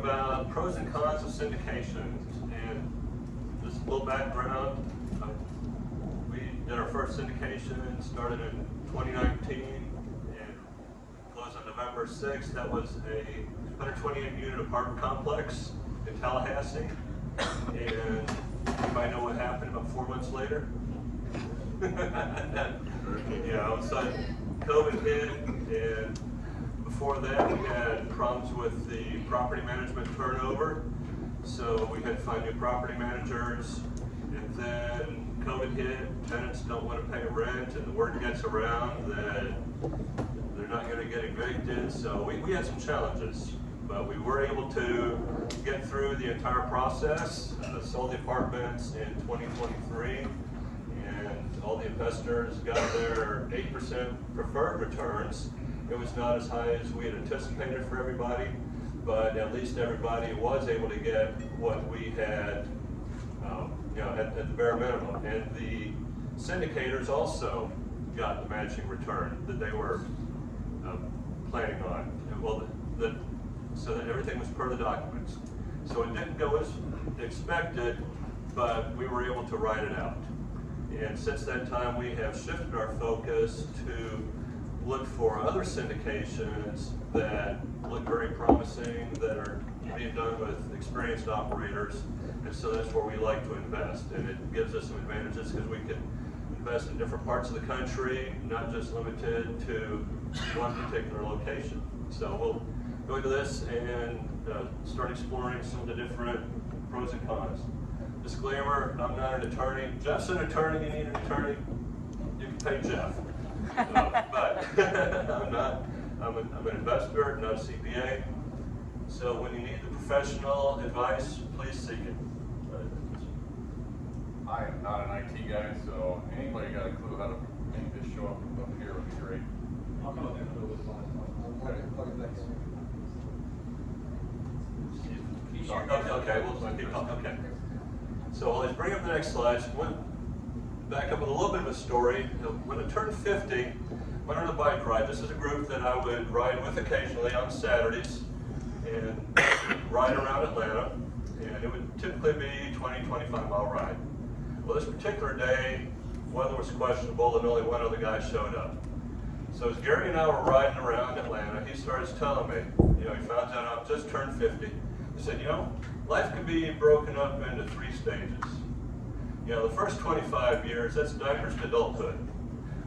about pros and cons of syndications. And just a little background. We did our first syndication, started in 2019 and closed on November 6th. That was a 128 unit apartment complex in Tallahassee. And you might know what happened about 4 months later. So COVID hit, and before that we had problems with the property management turnover. So we had to find new property managers, and then COVID hit, tenants don't want to pay rent, and the word gets around that they're not going to get evicted. So we had some challenges, but we were able to get through the entire process, sold the apartments in 2023, and all the investors got their 8% preferred returns. It was not as high as we had anticipated for everybody, but at least everybody was able to get what we had, at the bare minimum. And the syndicators also got the matching return that they were planning on. Well, so that everything was per the documents. So it didn't go as expected, but we were able to ride it out. And since that time, we have shifted our focus to look for other syndications that look very promising, that are being done with experienced operators. And so that's where we like to invest. And it gives us some advantages because we can invest in different parts of the country, not just limited to one particular location. So we'll go into this and start exploring some of the different pros and cons. Disclaimer, I'm not an attorney. Jeff's an attorney. You need an attorney, you can pay Jeff. But I'm not. I'm an investor, not a CPA. So when you need the professional advice, please seek it. I am not an IT guy, so anybody got a clue how to make this show up here would be great. I'll come up with the slide. Okay. So let's bring up the next slide. Back up with a little bit of a story. When I turned 50, went on a bike ride. This is a group that I would ride with occasionally on Saturdays and ride around Atlanta. And it would typically be 20, 25 mile ride. Well, this particular day, weather was questionable and only one other guy showed up. So as Gary and I were riding around Atlanta, he starts telling me, he found out I've just turned 50. He said, life can be broken up into 3 stages. The first 25 years, that's diapers to adulthood.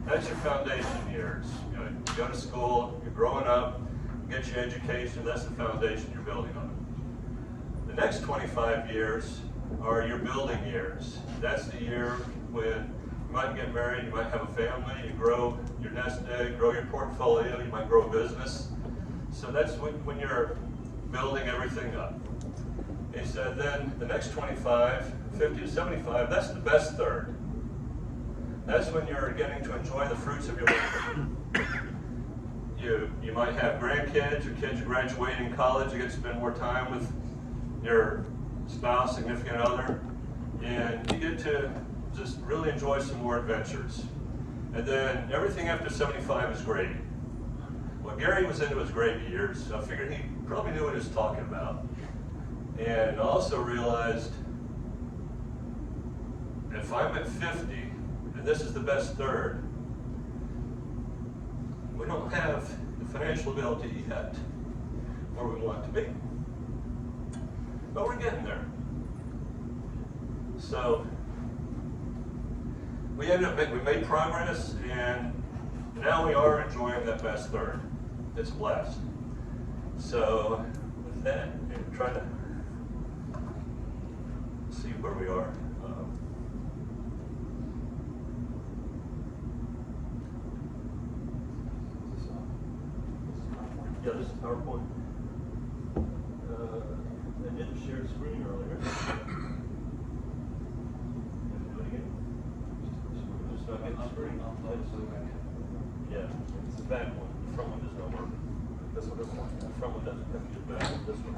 That's your foundation years. You go to school, you're growing up, you get your education, that's the foundation you're building on. The next 25 years are your building years. That's the year when you might get married, you might have a family, you grow your nest egg, grow your portfolio, you might grow a business. So that's when you're building everything up. He said then the next 25, 50 to 75, that's the best third. That's when you're getting to enjoy the fruits of your labor. You might have grandkids, your kids are graduating college, you get to spend more time with your spouse, significant other, and you get to just really enjoy some more adventures. And then everything after 75 is gravy. Well, Gary was into his gravy years, so I figured he probably knew what he was talking about. And also realized if I'm at 50, and this is the best third, we don't have the financial ability yet where we want to be. But we're getting there. So we made progress, and now we are enjoying that best third. It's blessed. So with that, and try to see where we are. Yeah, this is PowerPoint. I didn't share the screen earlier. Do it again. Just not get the screen. Yeah, it's the back one. The front one does not work. This one doesn't work. The front one doesn't have to get back. This one.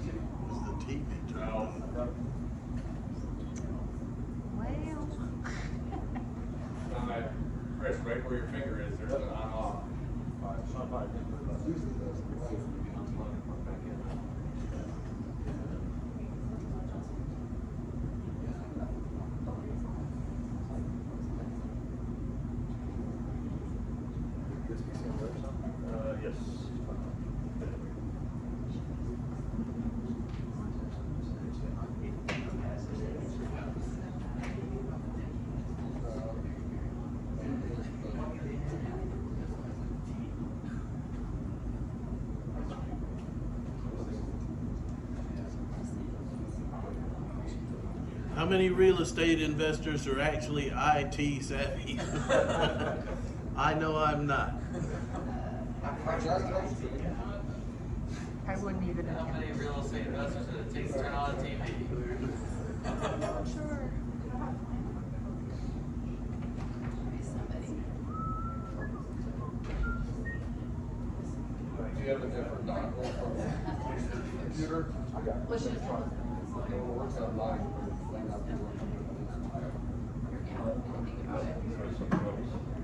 the TV turned on? Chris, right where your finger is, there's an on-off. Yes. How many real estate investors are actually IT savvy? I know I'm not. I wouldn't even. How many real estate investors does it take to turn on a TV? Sure. Do you have a different dongle from the computer? I got it. Which is It works online.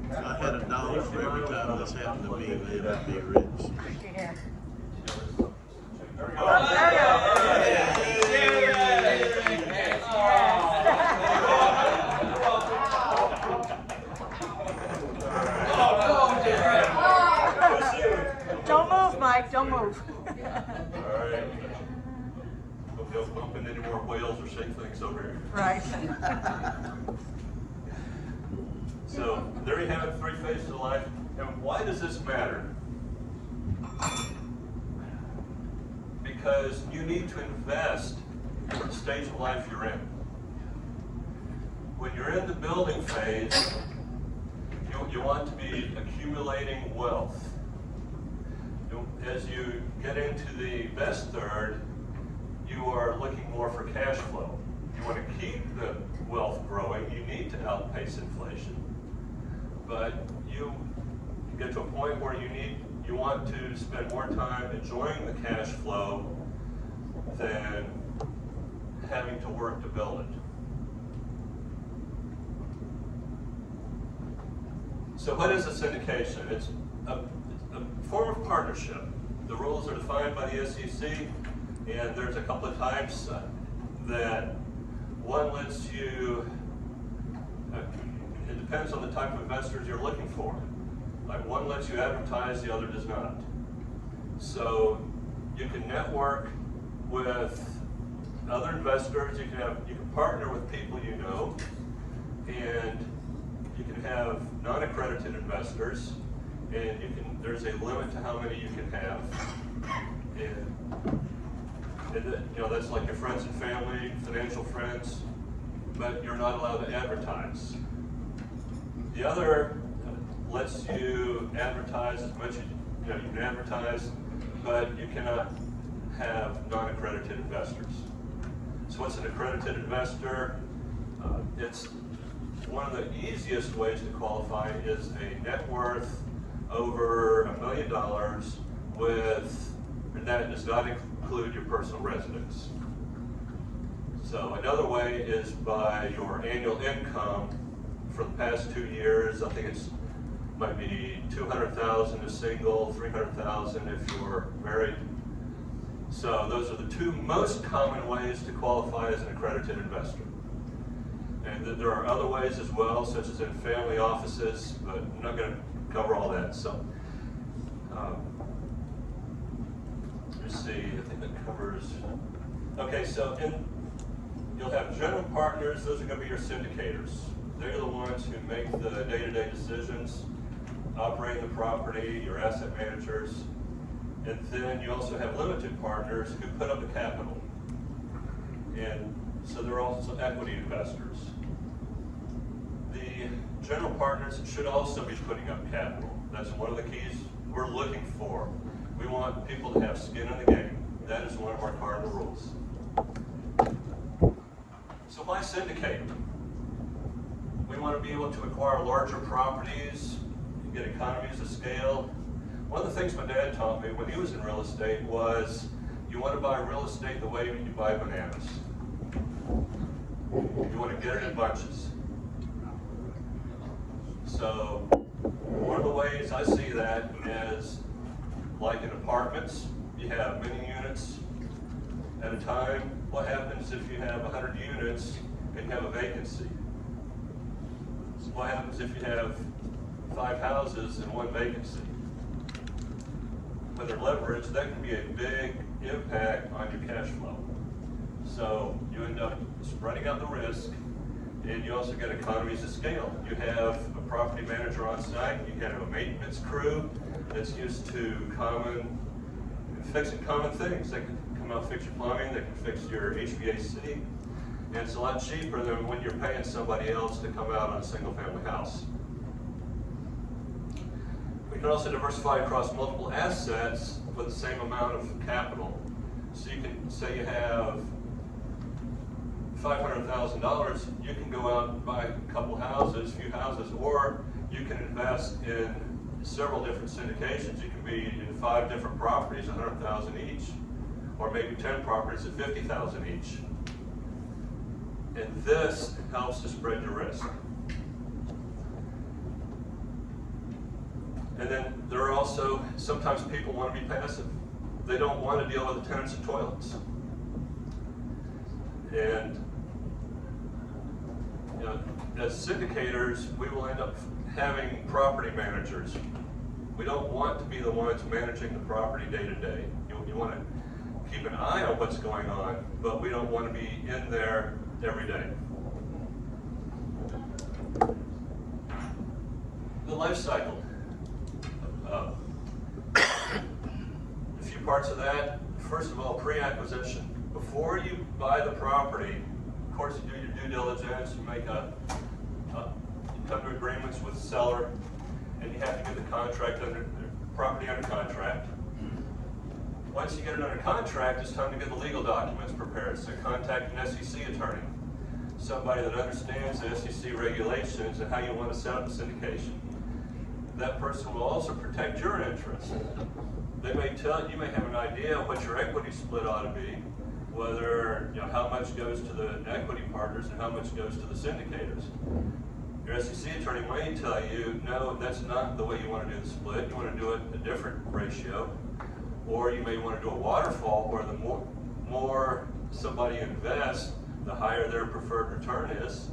If I had $1 for every time this happened to me, man, I'd be rich. yeah. Don't move, Mike. Don't move. All right. Hope you don't bump into any more whales or shake things over here. Right. So there you have it, 3 phases of life. And why does this matter? Because you need to invest in the stage of life you're in. When you're in the building phase, you want to be accumulating wealth. As you get into the best third, you are looking more for cash flow. You want to keep the wealth growing, you need to outpace inflation. But you get to a point where you want to spend more time enjoying the cash flow than having to work to build it. So what is a syndication? It's a form of partnership. The rules are defined by the SEC, and there's a couple of types that one lets you, it depends on the type of investors you're looking for. Like one lets you advertise, the other does not. So you can network with other investors, you can partner with people you know, and you can have non-accredited investors, and there's a limit to how many you can have. And that's like your friends and family, financial friends, but you're not allowed to advertise. The other lets you advertise as much as you can advertise, but you cannot have non-accredited investors. So what's an accredited investor? It's one of the easiest ways to qualify is a net worth over $1 million and that does not include your personal residence. So another way is by your annual income for the past 2 years. I think might be $200,000 if single, $300,000 if you're married. So those are the 2 most common ways to qualify as an accredited investor. And there are other ways as well, such as in family offices, but I'm not going to cover all that. So let's see, I think that covers. Okay, so you'll have general partners. Those are going to be your syndicators. They're the ones who make the day-to-day decisions, operate the property, your asset managers. And then you also have limited partners who put up the capital. And so they're also equity investors. The general partners should also be putting up capital. That's one of the keys we're looking for. We want people to have skin in the game. That is one of our cardinal rules. So why syndicate? We want to be able to acquire larger properties, get economies of scale. One of the things my dad taught me when he was in real estate was You want to buy real estate the way you buy bananas. You want to get it in bunches. So one of the ways I see that is like in apartments, you have many units at a time. What happens if you have 100 units and you have a vacancy? What happens if you have 5 houses and 1 vacancy? When they're leveraged, that can be a big impact on your cash flow. So you end up spreading out the risk, and you also get economies of scale. You have a property manager on site, you have a maintenance crew that's used to fixing common things. They can come out and fix your plumbing, they can fix your HVAC, and it's a lot cheaper than when you're paying somebody else to come out on a single family house. We can also diversify across multiple assets with the same amount of capital. So you can say you have $500,000, you can go out and buy a couple houses, few houses, or you can invest in several different syndications. You can be in 5 different properties, $100,000 each, or maybe 10 properties at $50,000 each. And this helps to spread your risk. And then there are also, sometimes people want to be passive. They don't want to deal with the tenants and toilets. And you know, as syndicators, we will end up having property managers. We don't want to be the ones managing the property day to day. You want to keep an eye on what's going on, but we don't want to be in there every day. The life cycle. A few parts of that. First of all, pre-acquisition. Before you buy the property, of course you do your due diligence, you make you come to agreements with the seller, and you have to get the property under contract. Once you get it under contract, it's time to get the legal documents prepared. So contact an SEC attorney, somebody that understands the SEC regulations and how you want to set up a syndication. That person will also protect your interests. They may you may have an idea of what your equity split ought to be, whether, you know, how much goes to the equity partners and how much goes to the syndicators. Your SEC attorney may tell you, no, that's not the way you want to do the split. You want to do it a different ratio. Or you may want to do a waterfall where the more somebody invests, the higher their preferred return is.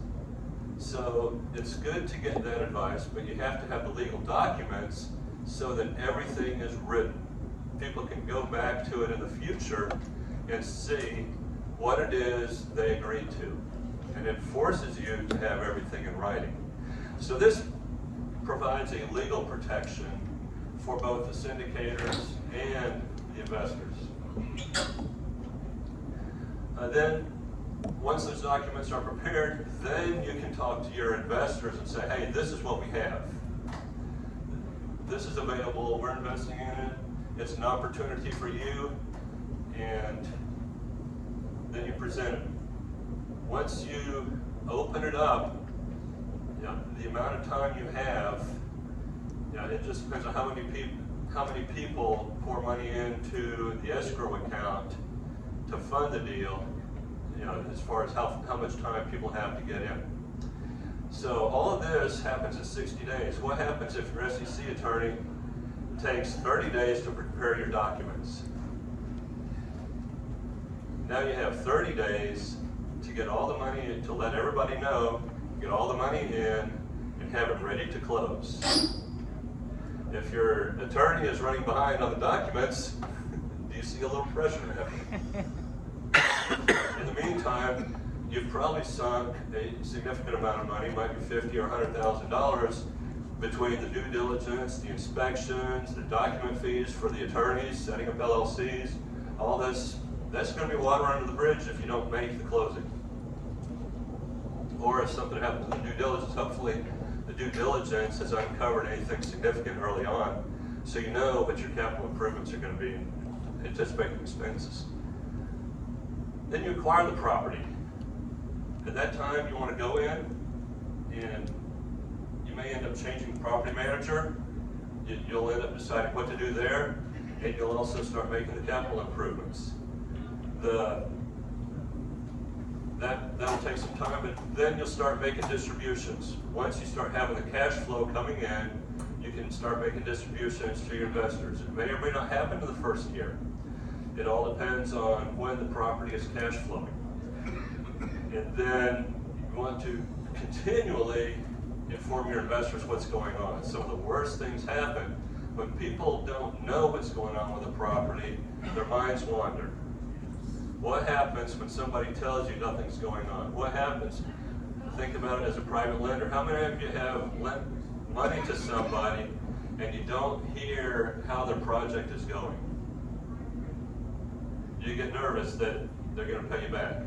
So it's good to get that advice, but you have to have the legal documents so that everything is written. People can go back to it in the future and see what it is they agreed to. And it forces you to have everything in writing. So this provides a legal protection for both the syndicators and the investors. Then, once those documents are prepared, then you can talk to your investors and say, hey, this is what we have. This is available, we're investing in it, it's an opportunity for you, and then you present it. Once you open it up, you know, the amount of time you have, you know, it just depends on how many people pour money into the escrow account to fund the deal, you know, as far as how much time people have to get in. So all of this happens in 60 days. What happens if your SEC attorney takes 30 days to prepare your documents? Now you have 30 days to get all the money in, to let everybody know, get all the money in, and have it ready to close. If your attorney is running behind on the documents, do you see a little pressure happening? In the meantime, you've probably sunk a significant amount of money, might be $50,000 or $100,000, between the due diligence, the inspections, the document fees for the attorneys, setting up LLCs, all this. That's going to be water under the bridge if you don't make the closing. Or if something happens to the due diligence, hopefully the due diligence has uncovered anything significant early on, so you know what your capital improvements are going to be, anticipated expenses. Then you acquire the property. At that time, you want to go in, and you may end up changing the property manager. You'll end up deciding what to do there, and you'll also start making the capital improvements. That'll take some time, but then you'll start making distributions. Once you start having the cash flow coming in, you can start making distributions to your investors. It may or may not happen in the first year. It all depends on when the property is cash flowing. And then you want to continually inform your investors what's going on. Some of the worst things happen when people don't know what's going on with the property, their minds wander. What happens when somebody tells you nothing's going on? What happens? Think about it as a private lender. How many of you have lent money to somebody and you don't hear how their project is going? You get nervous that they're going to pay you back.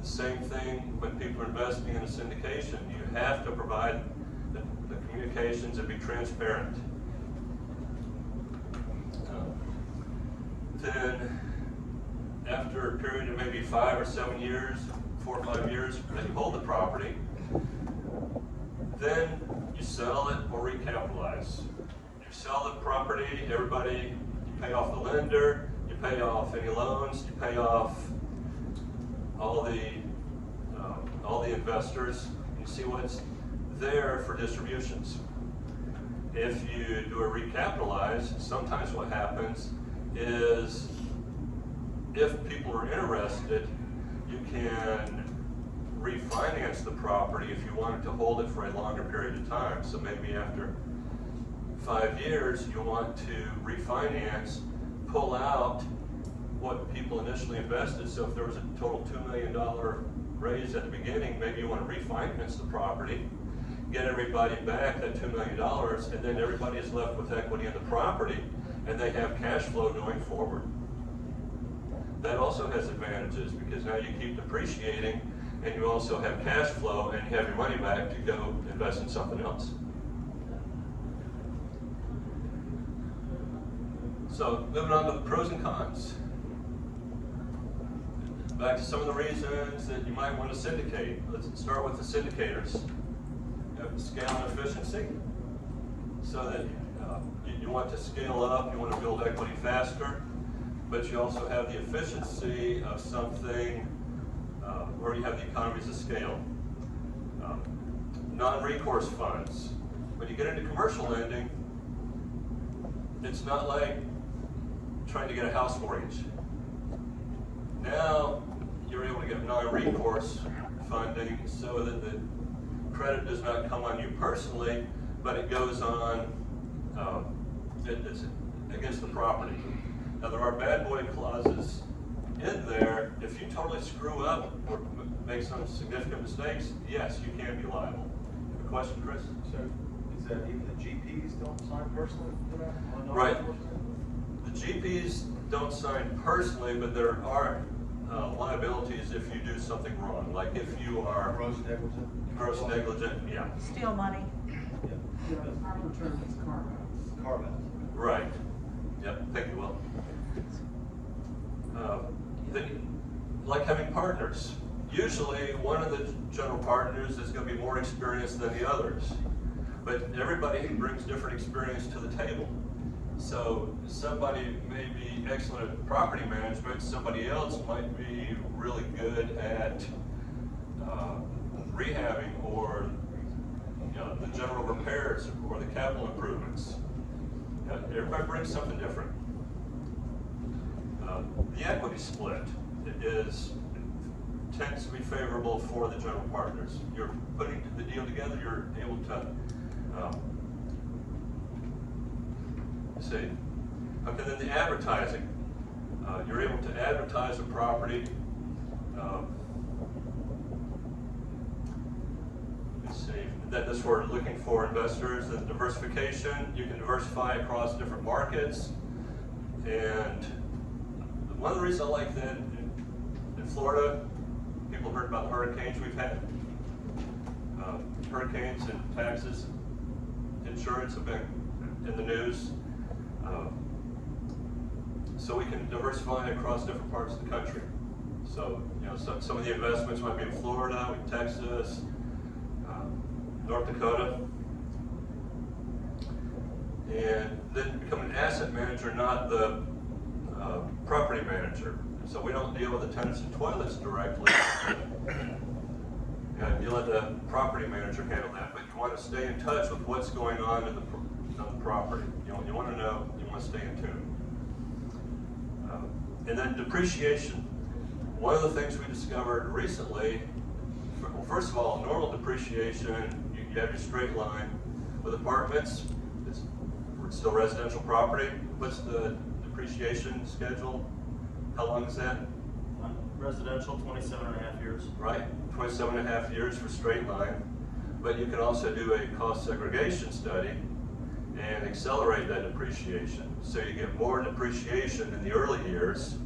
The same thing when people are investing in a syndication. You have to provide the communications and be transparent. Then, after a period of maybe 5 or 7 years, 4 or 5 years, that you hold the property, then you sell it or recapitalize. You sell the property, everybody, you pay off the lender, you pay off any loans, you pay off all the investors. You see what's there for distributions. If you do a recapitalize, sometimes what happens is if people are interested, you can refinance the property if you wanted to hold it for a longer period of time. So maybe after 5 years, you want to refinance, pull out what people initially invested. So if there was a total $2 million raise at the beginning, maybe you want to refinance the property, get everybody back that $2 million, and then everybody is left with equity in the property, and they have cash flow going forward. That also has advantages because now you keep depreciating and you also have cash flow and you have your money back to go invest in something else. So moving on to the pros and cons. Back to some of the reasons that you might want to syndicate. Let's start with the syndicators. You have scale and efficiency, so that you want to scale up, you want to build equity faster, but you also have the efficiency of something where you have the economies of scale. Non-recourse funds. When you get into commercial lending, it's not like trying to get a house mortgage. Now you're able to get non-recourse funding so that the credit does not come on you personally, but it goes on, it's against the property. Now there are bad boy clauses in there. If you totally screw up or make some significant mistakes, yes, you can be liable. You have a question, Chris? So, is that even the GPs don't sign personally for that? Right. The GPs don't sign personally, but there are liabilities if you do something wrong. Like if you are Gross negligent? gross negligent, yeah. Steal money. Yeah. Carve out. Right. Yep, thank you, Will. Like having partners. Usually one of the general partners is going to be more experienced than the others. But everybody brings different experience to the table. So somebody may be excellent at property management, somebody else might be really good at rehabbing or the general repairs or the capital improvements. Everybody brings something different. The equity split tends to be favorable for the general partners. You're putting the deal together, you're able to see. Okay, then the advertising. You're able to advertise a property. Let's see. That's for looking for investors. The diversification. You can diversify across different markets. And one of the reasons I like that in Florida, people heard about the hurricanes we've had. Hurricanes and taxes, insurance have been in the news. So we can diversify across different parts of the country. So, some of the investments might be in Florida, Texas, North Dakota. And then become an asset manager, not the property manager. So we don't deal with the tenants and toilets directly. You let the property manager handle that, but you want to stay in touch with what's going on in the property. You want to know, you want to stay in tune. And then depreciation. One of the things we discovered recently, well, first of all, normal depreciation, you have your straight line. With apartments, it's still residential property. What's the depreciation schedule? How long is that? Residential, 27.5 years. Right, 27.5 years for straight line. But you can also do a cost segregation study and accelerate that depreciation. So you get more depreciation in the early years.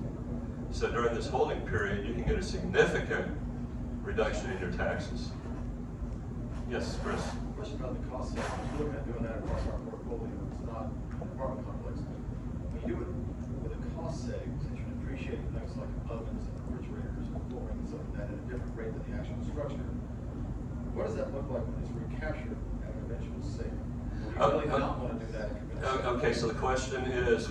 So during this holding period, you can get a significant reduction in your taxes. Yes, Chris? Question about the cost savings. We're looking at doing that across our portfolio. It's not an apartment complex. When you do it with a cost savings, that you're depreciating things like ovens and refrigerators and flooring and stuff like that at a different rate than the actual structure. What does that look like when it's recaptured at an eventual sale? You really not want to do that. Okay, so the question is,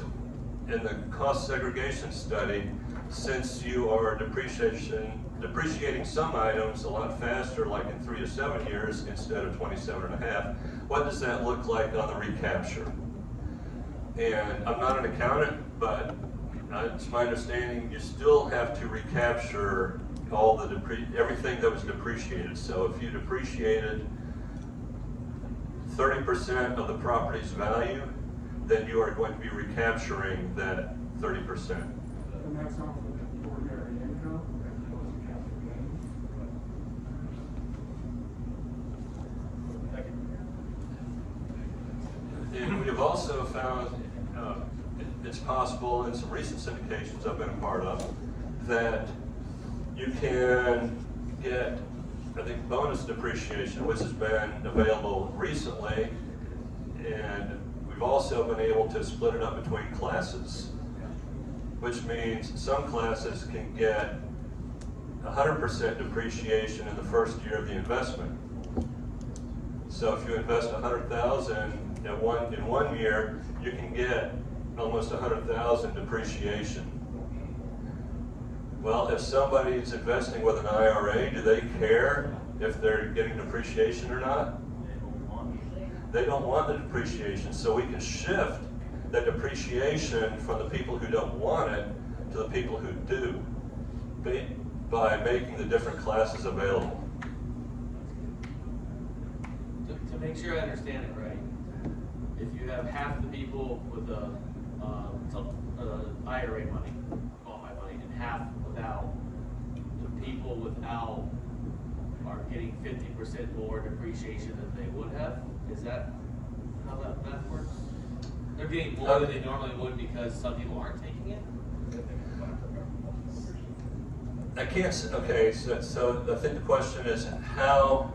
in the cost segregation study, since you are depreciating some items a lot faster, like in 3 to 7 years instead of 27.5, what does that look like on the recapture? And I'm not an accountant, but it's my understanding you still have to recapture all the everything that was depreciated. So if you depreciated 30% of the property's value, then you are going to be recapturing that 30%. And that's off of ordinary income, as opposed to capital gains. Thank you. And we have also found it's possible in some recent syndications I've been a part of that you can get, I think, bonus depreciation, which has been available recently, and we've also been able to split it up between classes, which means some classes can get 100% depreciation in the first year of the investment. So if you invest $100,000 in one year, you can get almost $100,000 depreciation. Well, if somebody's investing with an IRA, do they care if they're getting depreciation or not? They don't want the depreciation, so we can shift the depreciation from the people who don't want it to the people who do by making the different classes available. To make sure I understand it right, if you have half the people with IRA money, qualified money, and half without, the people without are getting 50% more depreciation than they would have? Is that how that math works? They're getting more than they normally would because some people aren't taking it? I can't, okay, so I think the question is how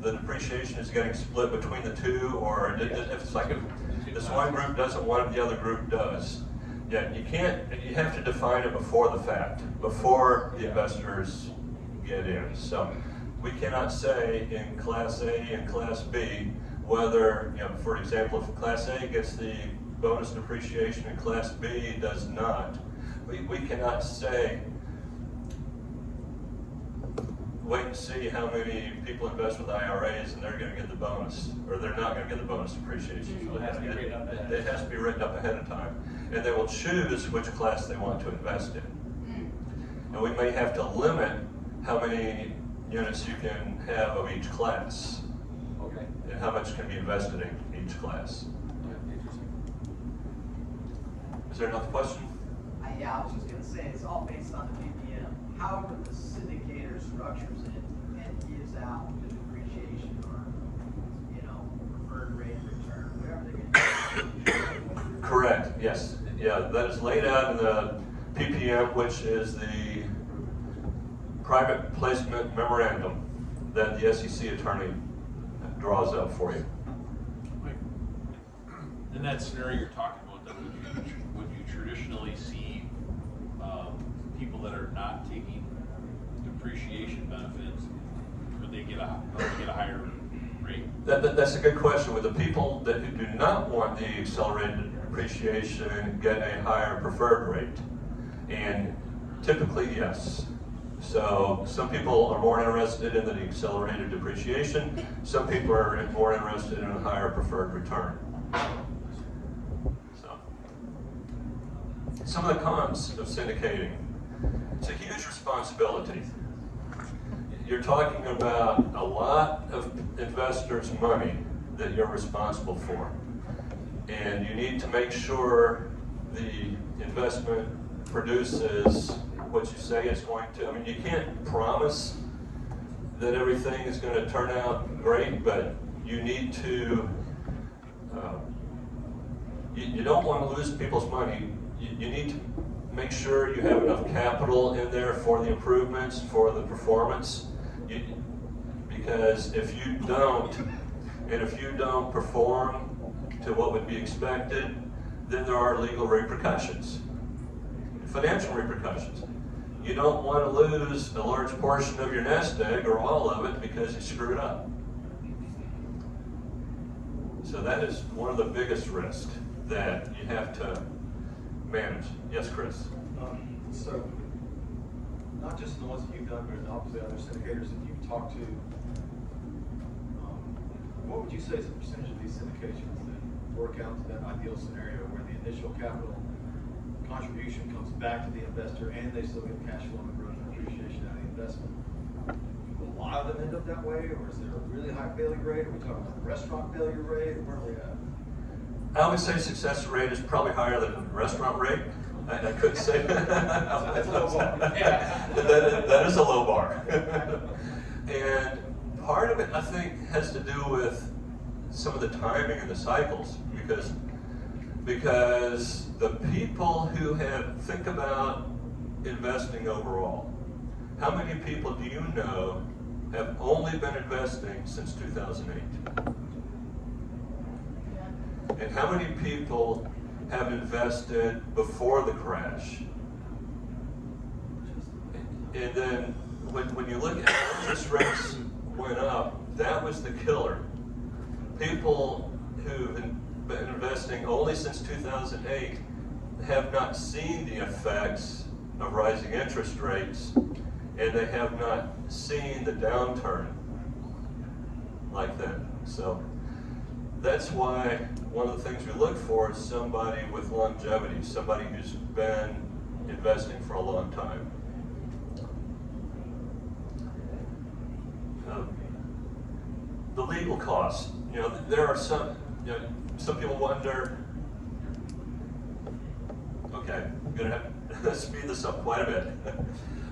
the depreciation is getting split between the two, or if it's like if this one group doesn't want it, the other group does. Yeah, you have to define it before the fact, before the investors get in. So we cannot say in Class A and Class B whether, for example, if Class A gets the bonus depreciation and Class B does not. We cannot say, wait and see how many people invest with IRAs and they're going to get the bonus, or they're not going to get the bonus depreciation. So it has to be written up ahead of time. It has to be written up ahead of time. And they will choose which class they want to invest in. And we may have to limit how many units you can have of each class. Okay. And how much can be invested in each class. Interesting. Is there another question? Yeah, I was just gonna say, it's all based on the PPM. However, the syndicator structures it and gives out the depreciation or, preferred rate of return, whatever they're gonna do. Correct, yes. Yeah, that is laid out in the PPM, which is the private placement memorandum that the SEC attorney draws up for you. In that scenario you're talking about, then would you traditionally see people that are not taking depreciation benefits, would they get a higher rate? That's a good question. With the people that do not want the accelerated depreciation get a higher preferred rate? And typically, yes. So some people are more interested in the accelerated depreciation. Some people are more interested in a higher preferred return. So, some of the cons of syndicating. It's a huge responsibility. You're talking about a lot of investors' money that you're responsible for. And you need to make sure the investment produces what you say it's going to. I mean, you can't promise that everything is going to turn out great, but you need to, you don't want to lose people's money. You need to make sure you have enough capital in there for the improvements, for the performance. Because if you don't, and if you don't perform to what would be expected, then there are legal repercussions, financial repercussions. You don't want to lose a large portion of your nest egg or all of it because you screwed up. So that is one of the biggest risks that you have to manage. Yes, Chris? So, not just the ones that you've done, but obviously other syndicators that you've talked to, what would you say is the percentage of these syndications that work out to that ideal scenario where the initial capital contribution comes back to the investor and they still get cash flow and growth and appreciation out of the investment? Will a lot of them end up that way, or is there a really high failure rate? Are we talking about the restaurant failure rate, or where are we at? I would say success rate is probably higher than the restaurant rate. I couldn't say that. That's a low bar. That is a low bar. And part of it, I think, has to do with some of the timing and the cycles, because the people who think about investing overall, how many people do you know have only been investing since 2008? And how many people have invested before the crash? And then when you look at how interest rates went up, that was the killer. People who've been investing only since 2008 have not seen the effects of rising interest rates, and they have not seen the downturn like that. So that's why one of the things we look for is somebody with longevity, somebody who's been investing for a long time. The legal costs, there are some people wonder, okay, I'm gonna have to speed this up quite a bit.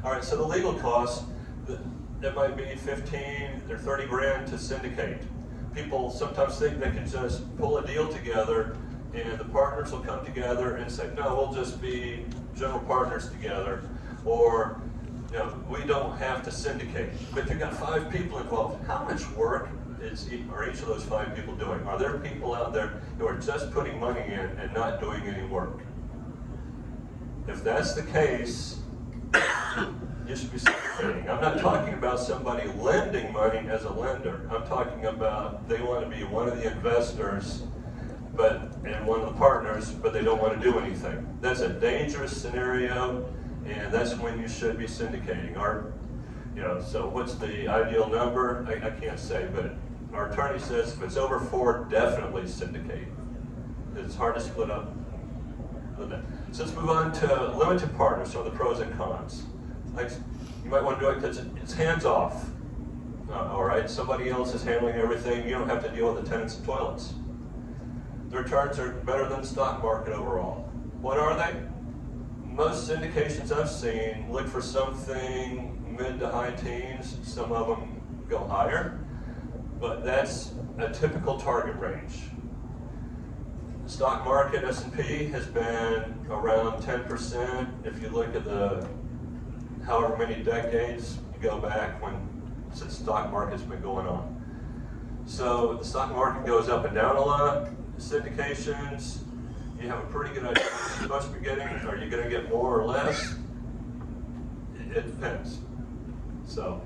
All right, so the legal costs, that might be 15 or 30 grand to syndicate. People sometimes think they can just pull a deal together and the partners will come together and say, no, we'll just be general partners together, or we don't have to syndicate. But you've got 5 people involved. How much work are each of those 5 people doing? Are there people out there who are just putting money in and not doing any work? If that's the case, you should be syndicating. I'm not talking about somebody lending money as a lender. I'm talking about they want to be one of the investors and one of the partners, but they don't want to do anything. That's a dangerous scenario, and that's when you should be syndicating. So what's the ideal number? I can't say, but our attorney says if it's over 4, definitely syndicate. It's hard to split up. So let's move on to limited partners, some of the pros and cons. You might want to do it because it's hands off. All right, somebody else is handling everything. You don't have to deal with the tenants and toilets. The returns are better than the stock market overall. What are they? Most syndications I've seen look for something mid to high teens. Some of them go higher, but that's a typical target range. The stock market, S&P, has been around 10%. If you look at however many decades you go back since the stock market's been going on. So the stock market goes up and down a lot. Syndications, you have a pretty good idea what you're supposed to be getting. Are you going to get more or less? It depends. So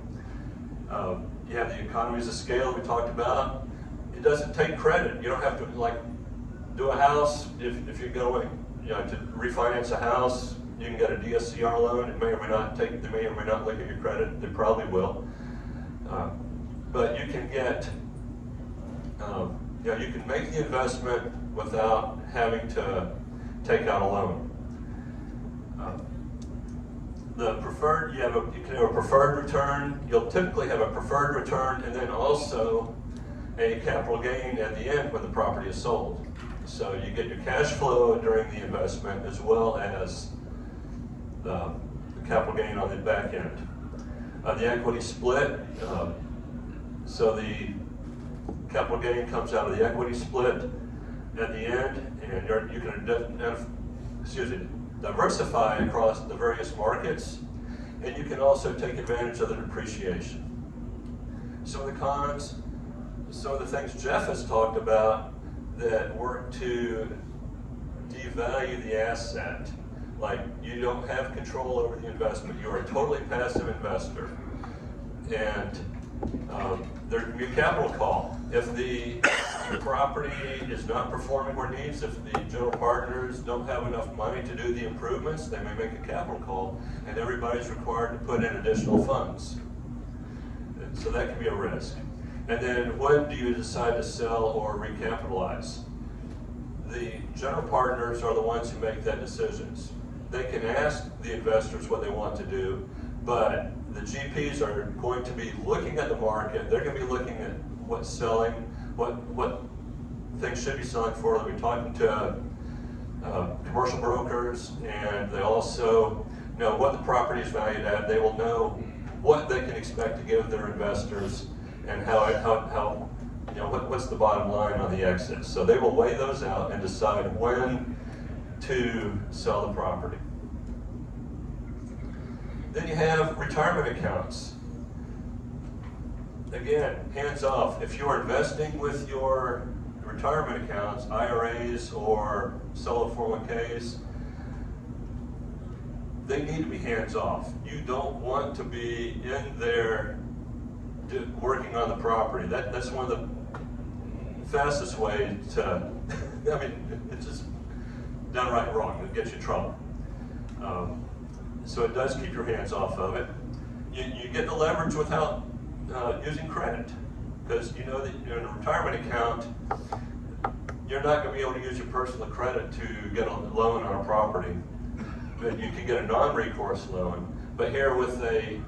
you have the economies of scale we talked about. It doesn't take credit. You don't have to do a house, if you're going, to refinance a house, you can get a DSCR loan. It may or may not they may or may not look at your credit. They probably will. But you can get, you can make the investment without having to take out a loan. The preferred, you can have a preferred return. You'll typically have a preferred return and then also a capital gain at the end when the property is sold. So you get your cash flow during the investment as well as the capital gain on the back end. The equity split, so the capital gain comes out of the equity split at the end, and you can diversify across the various markets, and you can also take advantage of the depreciation. Some of the cons, some of the things Jeff has talked about that work to devalue the asset, like you don't have control over the investment. You are a totally passive investor, and there can be a capital call. If the property is not performing where it needs, if the general partners don't have enough money to do the improvements, they may make a capital call, and everybody's required to put in additional funds. And so that can be a risk. And then when do you decide to sell or recapitalize? The general partners are the ones who make that decisions. They can ask the investors what they want to do, but the GPs are going to be looking at the market. They're going to be looking at what's selling, what things should be selling for. They'll be talking to commercial brokers, and they also know what the property is valued at. They will know what they can expect to give their investors and what's the bottom line on the exit. So they will weigh those out and decide when to sell the property. Then you have retirement accounts. Again, hands off. If you're investing with your retirement accounts, IRAs or solo 401ks, they need to be hands off. You don't want to be in there working on the property. That's one of the fastest ways to, it's just downright wrong. It gets you in trouble. So it does keep your hands off of it. You get the leverage without using credit, because you know that in a retirement account, you're not going to be able to use your personal credit to get a loan on a property, but you can get a non-recourse loan. But here with a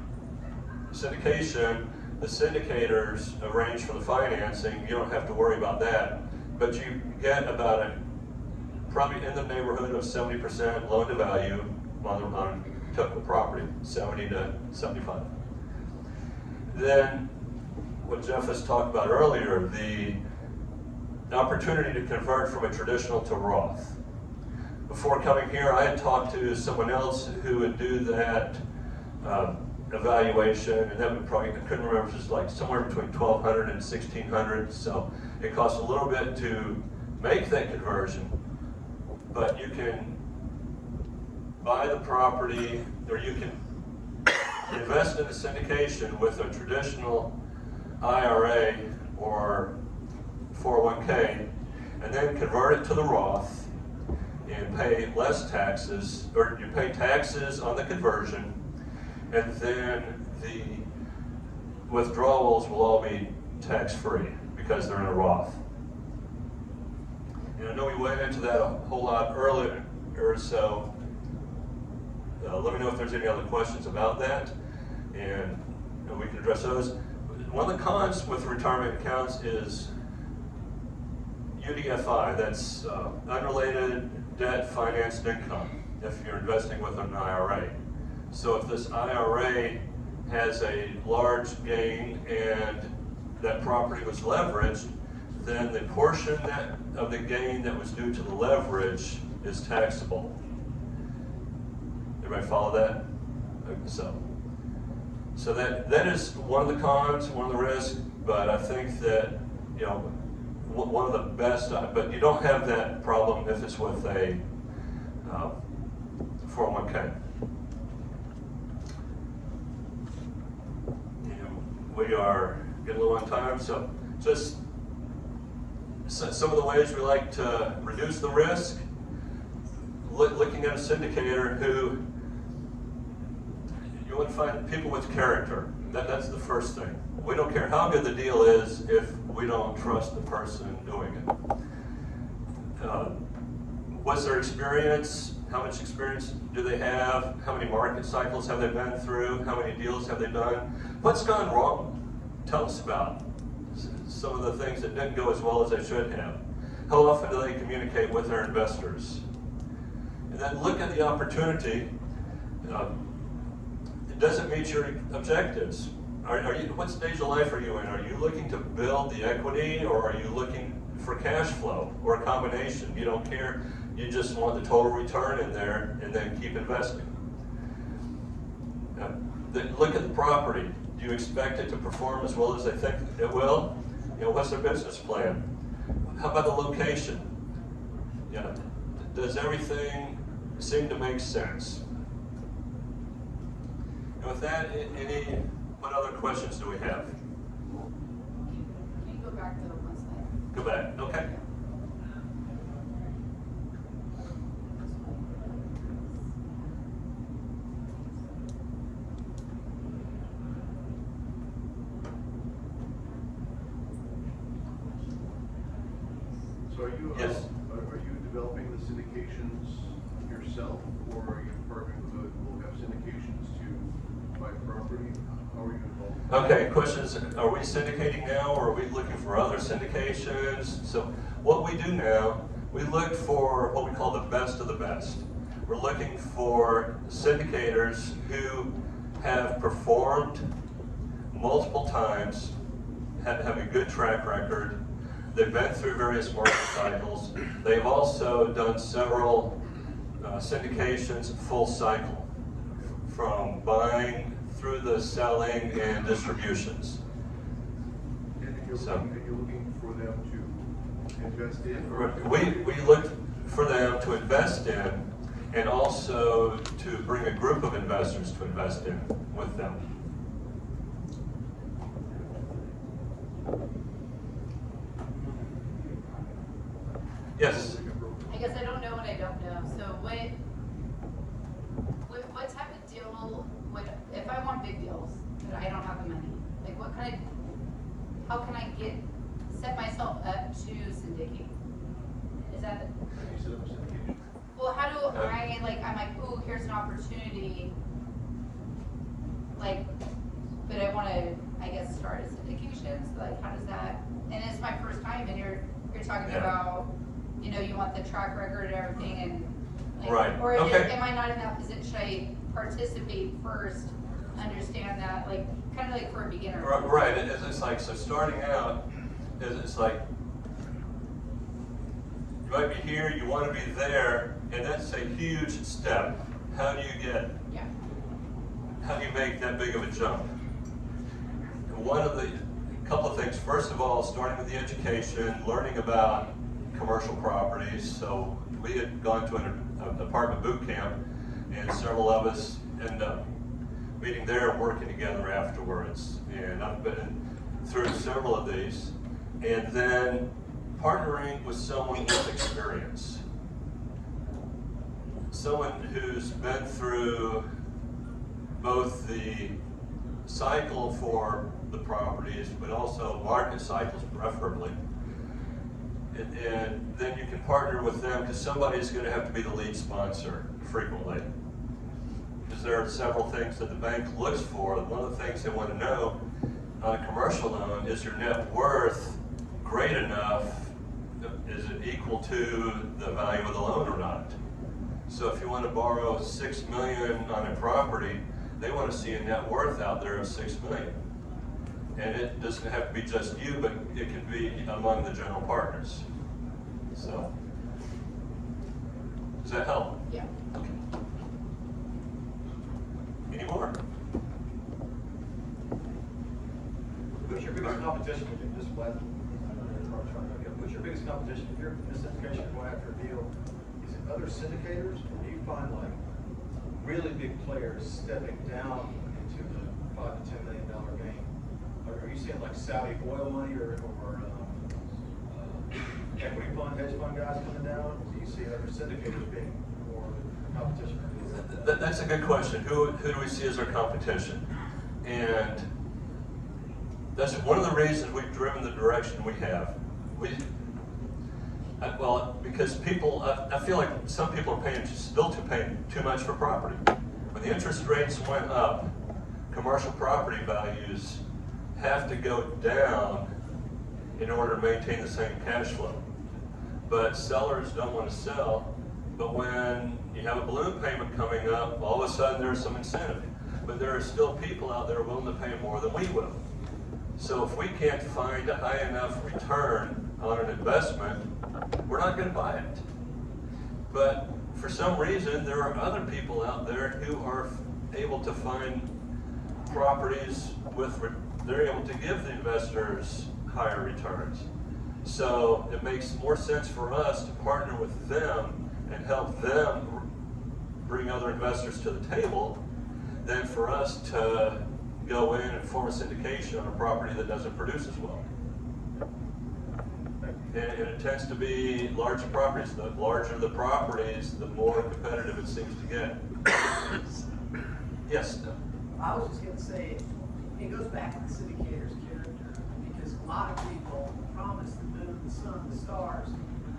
syndication, the syndicators arrange for the financing. You don't have to worry about that, but you get about probably in the neighborhood of 70% loan to value on typical property, 70 to 75. Then, what Jeff has talked about earlier, the opportunity to convert from a traditional to Roth. Before coming here, I had talked to someone else who would do that evaluation, and that would probably, I couldn't remember, if it was like somewhere between $1,200 and $1,600. So it costs a little bit to make that conversion, but you can buy the property, or you can invest in a syndication with a traditional IRA or 401k, and then convert it to the Roth and pay less taxes, or you pay taxes on the conversion, and then the withdrawals will all be tax-free because they're in a Roth. And I know we went into that a whole lot earlier, so let me know if there's any other questions about that, and we can address those. One of the cons with retirement accounts is UDFI, that's unrelated debt financed income, if you're investing with an IRA. So if this IRA has a large gain and that property was leveraged, then the portion of the gain that was due to the leverage is taxable. Everybody follow that? So that is one of the cons, one of the risks, but I think that, one of the best, but you don't have that problem if it's with a 401k. We are getting low on time, so just some of the ways we like to reduce the risk, looking at a syndicator who, you want to find people with character. That's the first thing. We don't care how good the deal is if we don't trust the person doing it. What's their experience? How much experience do they have? How many market cycles have they been through? How many deals have they done? What's gone wrong? Tell us about some of the things that didn't go as well as they should have. How often do they communicate with their investors? And then look at the opportunity. Does it meet your objectives? What stage of life are you in? Are you looking to build the equity, or are you looking for cash flow, or a combination? You don't care. You just want the total return in there and then keep investing. Then look at the property. Do you expect it to perform as well as they think it will? What's their business plan? How about the location? Does everything seem to make sense? And with that, what other questions do we have? Can you go back to the one slide? Go back, okay. So are you, Yes. are you developing the syndications yourself, or are you partnering with those who will have syndications to buy property? How are you involved? Okay, questions, are we syndicating now, or are we looking for other syndications? So what we do now, we look for what we call the best of the best. We're looking for syndicators who have performed multiple times, have a good track record. They've been through various market cycles. They've also done several syndications full cycle, from buying through the selling and distributions. And you're looking for them to invest in? Or We look for them to invest in, and also to bring a group of investors to invest in with them. Yes? I guess I don't know what I don't know. So what type of deal would, if I want big deals, but I don't have the money, like how can I set myself up to syndicate? Is that, you set up a syndication. well, how do I'm like, ooh, here's an opportunity, but I want to, I guess, start a syndication. So how does that, and it's my first time, and you're talking about, you want the track record and everything, and right. Or okay. am I not in that position? Should I participate first, understand that, kind of for a beginner? Right, it's like, so starting out, it's like, you might be here, you want to be there, and that's a huge step. How do you make that big of a jump? Couple of things. First of all, starting with the education, learning about commercial properties. So we had gone to an apartment boot camp, and several of us ended up meeting there and working together afterwards. And I've been through several of these. And then partnering with someone with experience. Someone who's been through both the cycle for the properties, but also market cycles preferably. And then you can partner with them, because somebody's going to have to be the lead sponsor frequently. Because there are several things that the bank looks for. One of the things they want to know on a commercial loan is your net worth great enough? Is it equal to the value of the loan or not? So if you want to borrow $6 million on a property, they want to see a net worth out there of $6 million. And it doesn't have to be just you, but it can be among the general partners. So, does that help? Yeah. Okay. Any more? Who's your biggest competition in this plan? Who's your biggest competition? If you're in this syndication going after a deal, is it other syndicators, or do you find really big players stepping down into the $5 to $10 million game? Are you seeing Saudi oil money or equity fund, hedge fund guys coming down? Do you see other syndicators being more competition? That's a good question. Who do we see as our competition? And that's one of the reasons we've driven the direction we have. Because people, I feel like some people are still paying too much for property. When the interest rates went up, commercial property values have to go down in order to maintain the same cash flow. But sellers don't want to sell. But when you have a balloon payment coming up, all of a sudden there's some incentive. But there are still people out there willing to pay more than we will. So if we can't find a high enough return on an investment, we're not going to buy it. But for some reason, there are other people out there who are able to find properties they're able to give the investors higher returns. So it makes more sense for us to partner with them and help them bring other investors to the table than for us to go in and form a syndication on a property that doesn't produce as well. And it tends to be larger properties. The larger the properties, the more competitive it seems to get. Yes? I was just gonna say, it goes back to the syndicator's character, because a lot of people promise the moon, the sun, the stars,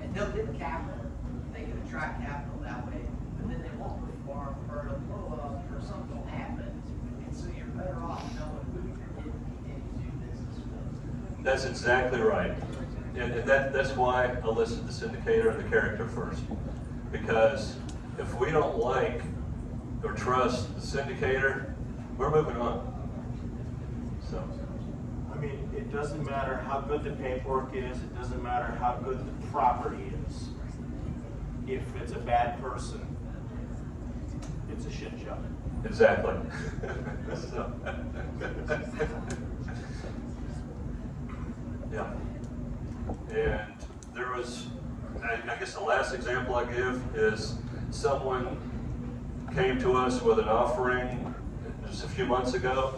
and they'll get capital. They can attract capital that way, but then they won't perform, or it'll blow up, or something will happen, and so you're better off knowing who you're getting into do business with. That's exactly right. And that's why I listed the syndicator and the character first. Because if we don't like or trust the syndicator, we're moving on. So. I mean, it doesn't matter how good the paperwork is, it doesn't matter how good the property is. If it's a bad person, it's a shit show. Exactly. So. Yeah. And there was, I guess the last example I give is someone came to us with an offering just a few months ago,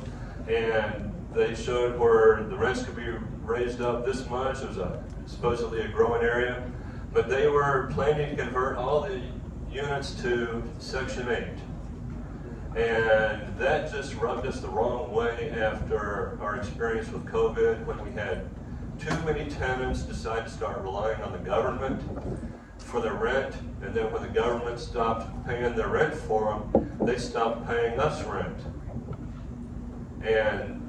and they showed where the rents could be raised up this much. It was supposedly a growing area, but they were planning to convert all the units to Section 8. And that just rubbed us the wrong way after our experience with COVID, when we had too many tenants decide to start relying on the government for their rent, and then when the government stopped paying their rent for them, they stopped paying us rent. And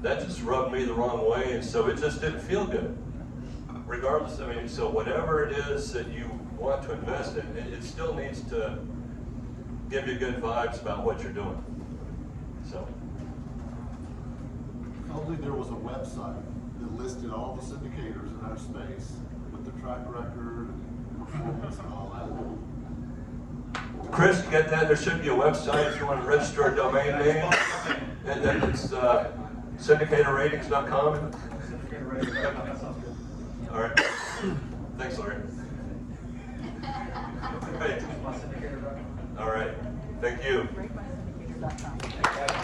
that just rubbed me the wrong way, and so it just didn't feel good. Regardless, I mean, so whatever it is that you want to invest in, it still needs to give you good vibes about what you're doing. So. If only there was a website that listed all the syndicators in our space with the track record, performance, and all that. Chris, you get that? There should be a website if you want to register a domain name. And then it's syndicatorratings.com. All right. Thanks, Larry. Hey. All right. Thank you. Breakmysyndicator.com.